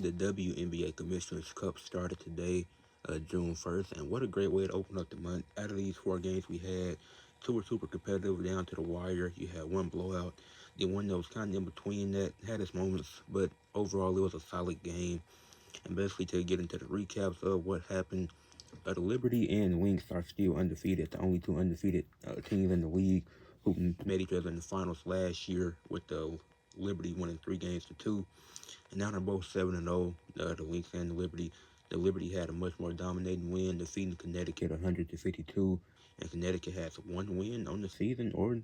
The WNBA Commissioner's Cup started today, June 1st, and what a great way to open up the month. Out of these 4 games we had, two were super competitive down to the wire. You had one blowout, then one that was kind of in between that, had its moments, but overall it was a solid game. And basically to get into the recaps of what happened, the Liberty and the Lynx are still undefeated, the only two undefeated teams in the league who met each other in the finals last year with the Liberty winning 3 games to 2. And now they're both 7-0, the Lynx and the Liberty. The Liberty had a much more dominating win, defeating Connecticut 100-52. And Connecticut has one win on the season, or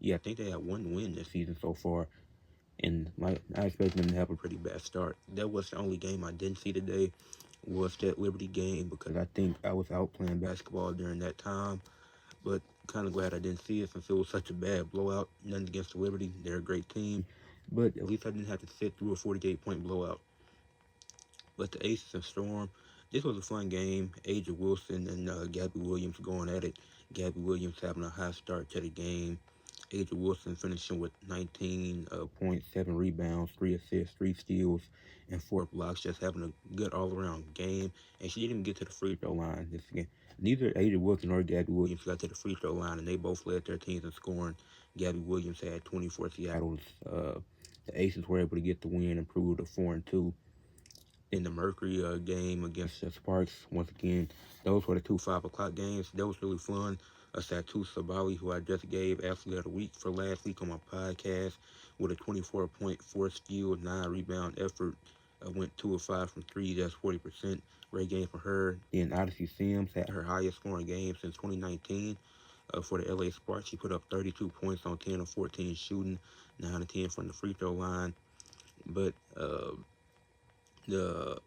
yeah, I think they have one win this season so far. And I expect them to have a pretty bad start. That was the only game I didn't see today, was that Liberty game, because I think I was out playing basketball during that time. But kind of glad I didn't see it since it was such a bad blowout. Nothing against the Liberty. They're a great team. But at least I didn't have to sit through a 48-point blowout. But the Aces and Storm, this was a fun game. Aja Wilson and Gabby Williams going at it. Gabby Williams having a high start to the game. Aja Wilson finishing with 19 points, 7 rebounds, 3 assists, 3 steals, and 4 blocks. Just having a good all-around game. And she didn't even get to the free throw line this game. Neither Aja Wilson or Gabby Williams got to the free throw line, and they both led their teams in scoring. Gabby Williams had 24 Seattle's. The Aces were able to get the win, and improve to 4-2. In the Mercury game against the Sparks, once again, those were the 2 5 o'clock games. That was really fun. Satu Sabali, who I just gave Athlete of the Week for last week on my podcast, with a 24-point, 4 steal, 9 rebound effort. Went 2 of 5 from 3, that's 40%. Great game for her. Then Odyssey Sims had her highest scoring game since 2019. For the LA Sparks, she put up 32 points on 10 of 14 shooting, 9 of 10 from the free throw line. But the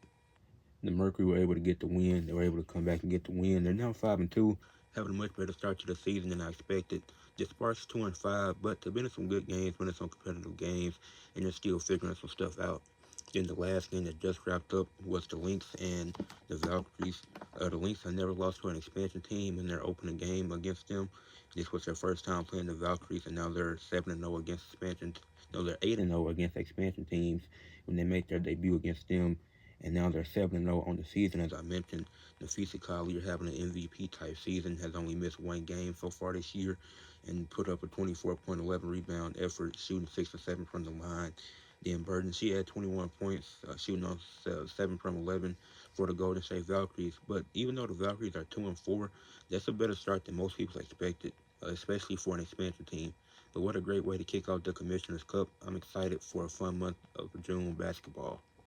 Mercury were able to get the win. They were able to come back and get the win. They're now 5-2, having a much better start to the season than I expected. The Sparks 2-5, but they've been in some good games, been in some competitive games, and they're still figuring some stuff out. Then the last game that just wrapped up was the Lynx and the Valkyries. The Lynx have never lost to an expansion team in their opening game against them. This was their first time playing the Valkyries, and now they're 7-0 against expansion. No, they're 8-0 against expansion teams when they make their debut against them. And now they're 7-0 on the season. As I mentioned, Nafisa Collier having an MVP type season, has only missed 1 game so far this year, and put up a 24-point, 11 rebound effort, shooting 6 of 7 from the line. Then Burton, she had 21 points, shooting on 7 from 11 for the Golden State Valkyries. But even though the Valkyries are 2-4, that's a better start than most people expected, especially for an expansion team. But what a great way to kick off the Commissioner's Cup. I'm excited for a fun month of June basketball.